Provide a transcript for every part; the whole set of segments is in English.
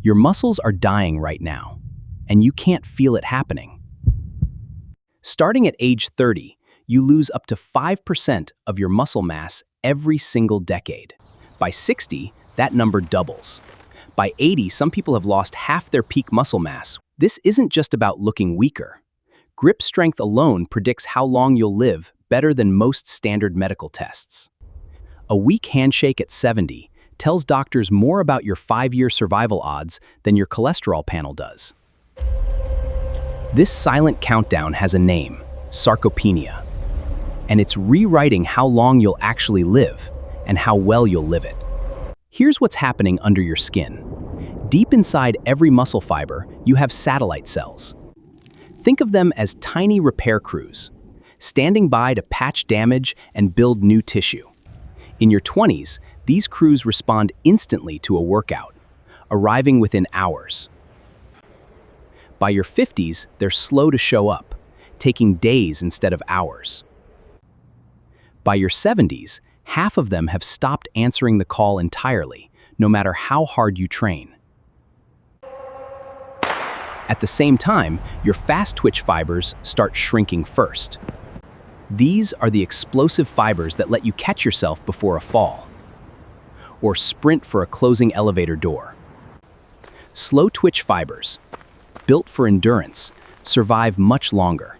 Your muscles are dying right now, and you can't feel it happening. Starting at age 30, you lose up to 5% of your muscle mass every single decade. By 60, that number doubles. By 80, some people have lost half their peak muscle mass. This isn't just about looking weaker. Grip strength alone predicts how long you'll live better than most standard medical tests. A weak handshake at 70 tells doctors more about your 5-year survival odds than your cholesterol panel does. This silent countdown has a name, sarcopenia, and it's rewriting how long you'll actually live and how well you'll live it. Here's what's happening under your skin. Deep inside every muscle fiber, you have satellite cells. Think of them as tiny repair crews, standing by to patch damage and build new tissue. In your 20s, these crews respond instantly to a workout, arriving within hours. By your 50s, they're slow to show up, taking days instead of hours. By your 70s, half of them have stopped answering the call entirely, no matter how hard you train. At the same time, your fast-twitch fibers start shrinking first. These are the explosive fibers that let you catch yourself before a fall, or sprint for a closing elevator door. Slow-twitch fibers, built for endurance, survive much longer.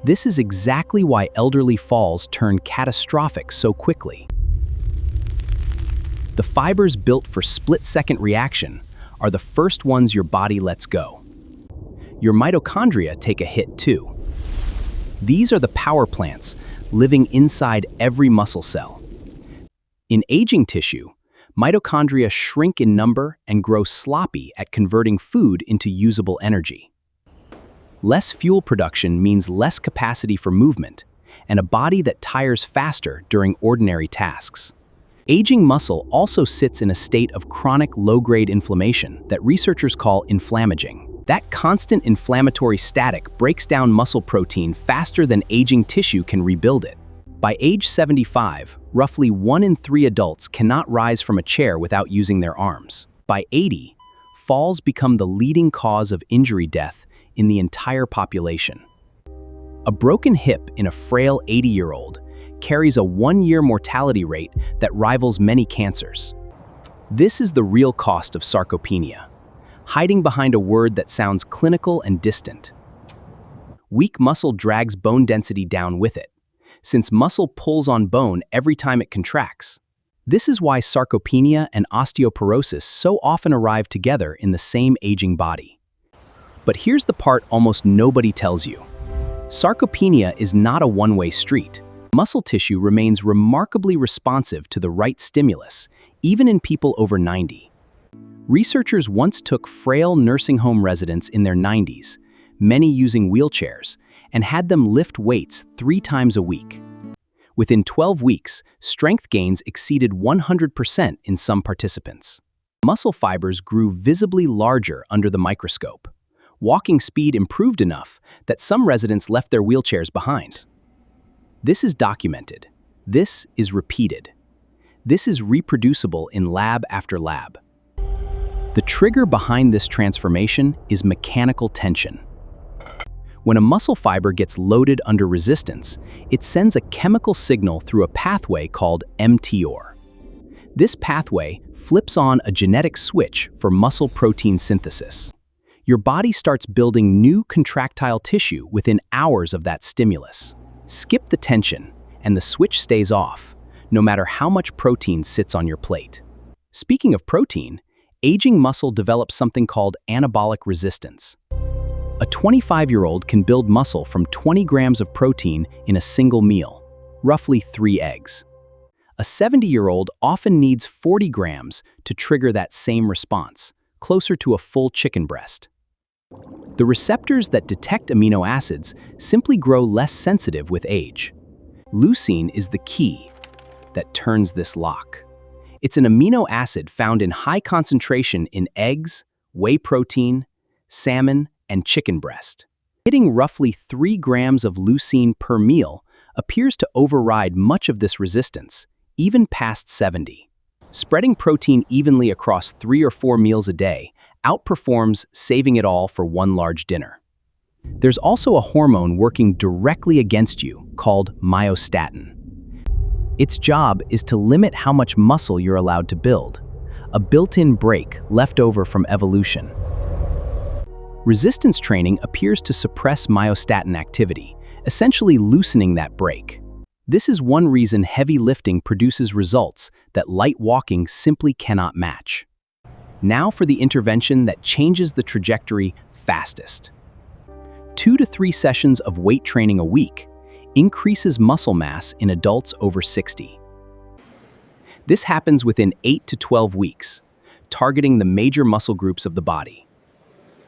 This is exactly why elderly falls turn catastrophic so quickly. The fibers built for split-second reaction are the first ones your body lets go. Your mitochondria take a hit too. These are the power plants living inside every muscle cell. In aging tissue, mitochondria shrink in number and grow sloppy at converting food into usable energy. Less fuel production means less capacity for movement, and a body that tires faster during ordinary tasks. Aging muscle also sits in a state of chronic low-grade inflammation that researchers call inflammaging. That constant inflammatory static breaks down muscle protein faster than aging tissue can rebuild it. By age 75, roughly 1 in 3 adults cannot rise from a chair without using their arms. By 80, falls become the leading cause of injury death in the entire population. A broken hip in a frail 80-year-old carries a 1-year mortality rate that rivals many cancers. This is the real cost of sarcopenia, hiding behind a word that sounds clinical and distant. Weak muscle drags bone density down with it, since muscle pulls on bone every time it contracts. This is why sarcopenia and osteoporosis so often arrive together in the same aging body. But here's the part almost nobody tells you. Sarcopenia is not a one-way street. Muscle tissue remains remarkably responsive to the right stimulus, even in people over 90. Researchers once took frail nursing home residents in their 90s, many using wheelchairs, and had them lift weights 3 times a week. Within 12 weeks, strength gains exceeded 100% in some participants. Muscle fibers grew visibly larger under the microscope. Walking speed improved enough that some residents left their wheelchairs behind. This is documented. This is repeated. This is reproducible in lab after lab. The trigger behind this transformation is mechanical tension. When a muscle fiber gets loaded under resistance, it sends a chemical signal through a pathway called mTOR. This pathway flips on a genetic switch for muscle protein synthesis. Your body starts building new contractile tissue within hours of that stimulus. Skip the tension, and the switch stays off, no matter how much protein sits on your plate. Speaking of protein, aging muscle develops something called anabolic resistance. A 25-year-old can build muscle from 20 grams of protein in a single meal, roughly 3 eggs. A 70-year-old often needs 40 grams to trigger that same response, closer to a full chicken breast. The receptors that detect amino acids simply grow less sensitive with age. Leucine is the key that turns this lock. It's an amino acid found in high concentration in eggs, whey protein, salmon, and chicken breast. Hitting roughly 3 grams of leucine per meal appears to override much of this resistance, even past 70. Spreading protein evenly across 3 or 4 meals a day outperforms saving it all for one large dinner. There's also a hormone working directly against you called myostatin. Its job is to limit how much muscle you're allowed to build, a built-in brake left over from evolution. Resistance training appears to suppress myostatin activity, essentially loosening that brake. This is one reason heavy lifting produces results that light walking simply cannot match. Now for the intervention that changes the trajectory fastest. 2 to 3 sessions of weight training a week increases muscle mass in adults over 60. This happens within 8 to 12 weeks, targeting the major muscle groups of the body.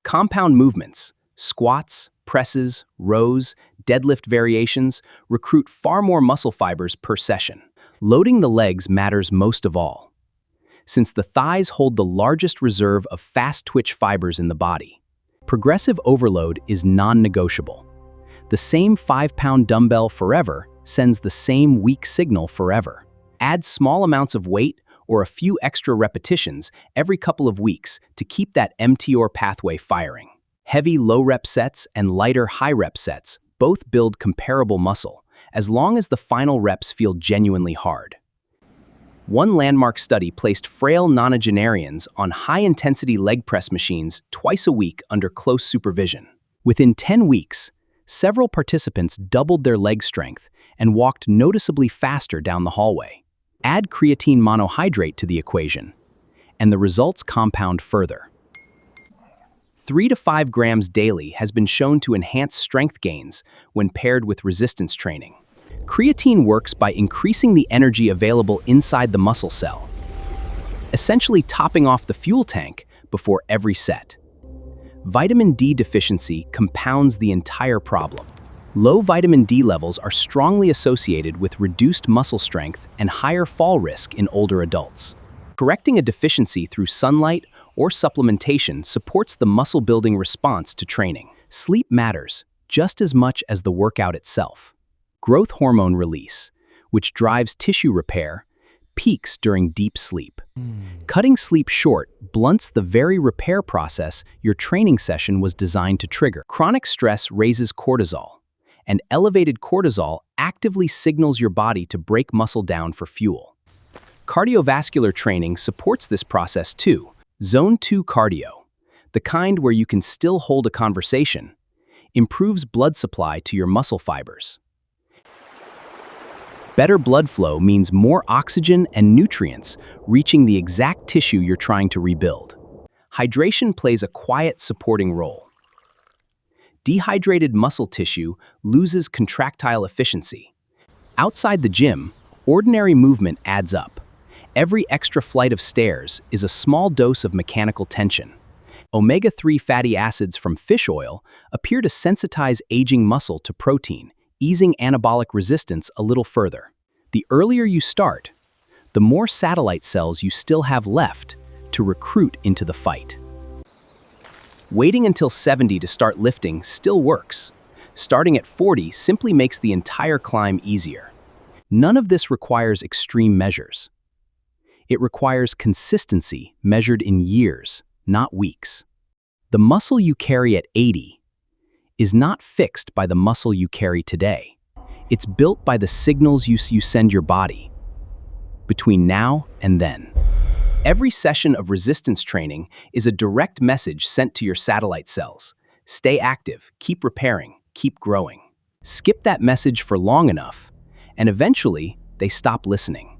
Compound movements, squats, presses, rows, deadlift variations recruit far more muscle fibers per session. Loading the legs matters most of all, since the thighs hold the largest reserve of fast-twitch fibers in the body. Progressive overload is non-negotiable. The same 5-pound dumbbell forever sends the same weak signal forever. Add small amounts of weight or a few extra repetitions every couple of weeks to keep that mTOR pathway firing. Heavy low-rep sets and lighter high-rep sets both build comparable muscle, as long as the final reps feel genuinely hard. One landmark study placed frail nonagenarians on high-intensity leg press machines twice a week under close supervision. Within 10 weeks, several participants doubled their leg strength and walked noticeably faster down the hallway. Add creatine monohydrate to the equation, and the results compound further. 3 to 5 grams daily has been shown to enhance strength gains when paired with resistance training. Creatine works by increasing the energy available inside the muscle cell, essentially topping off the fuel tank before every set. Vitamin D deficiency compounds the entire problem. Low vitamin D levels are strongly associated with reduced muscle strength and higher fall risk in older adults. Correcting a deficiency through sunlight or supplementation supports the muscle-building response to training. Sleep matters just as much as the workout itself. Growth hormone release, which drives tissue repair, peaks during deep sleep. Cutting sleep short blunts the very repair process your training session was designed to trigger. Chronic stress raises cortisol, and elevated cortisol actively signals your body to break muscle down for fuel. Cardiovascular training supports this process too. Zone 2 cardio, the kind where you can still hold a conversation, improves blood supply to your muscle fibers. Better blood flow means more oxygen and nutrients reaching the exact tissue you're trying to rebuild. Hydration plays a quiet supporting role. Dehydrated muscle tissue loses contractile efficiency. Outside the gym, ordinary movement adds up. Every extra flight of stairs is a small dose of mechanical tension. Omega-3 fatty acids from fish oil appear to sensitize aging muscle to protein, easing anabolic resistance a little further. The earlier you start, the more satellite cells you still have left to recruit into the fight. Waiting until 70 to start lifting still works. Starting at 40 simply makes the entire climb easier. None of this requires extreme measures. It requires consistency measured in years, not weeks. The muscle you carry at 80 is not fixed by the muscle you carry today. It's built by the signals you send your body between now and then. Every session of resistance training is a direct message sent to your satellite cells. Stay active, keep repairing, keep growing. Skip that message for long enough, and eventually they stop listening.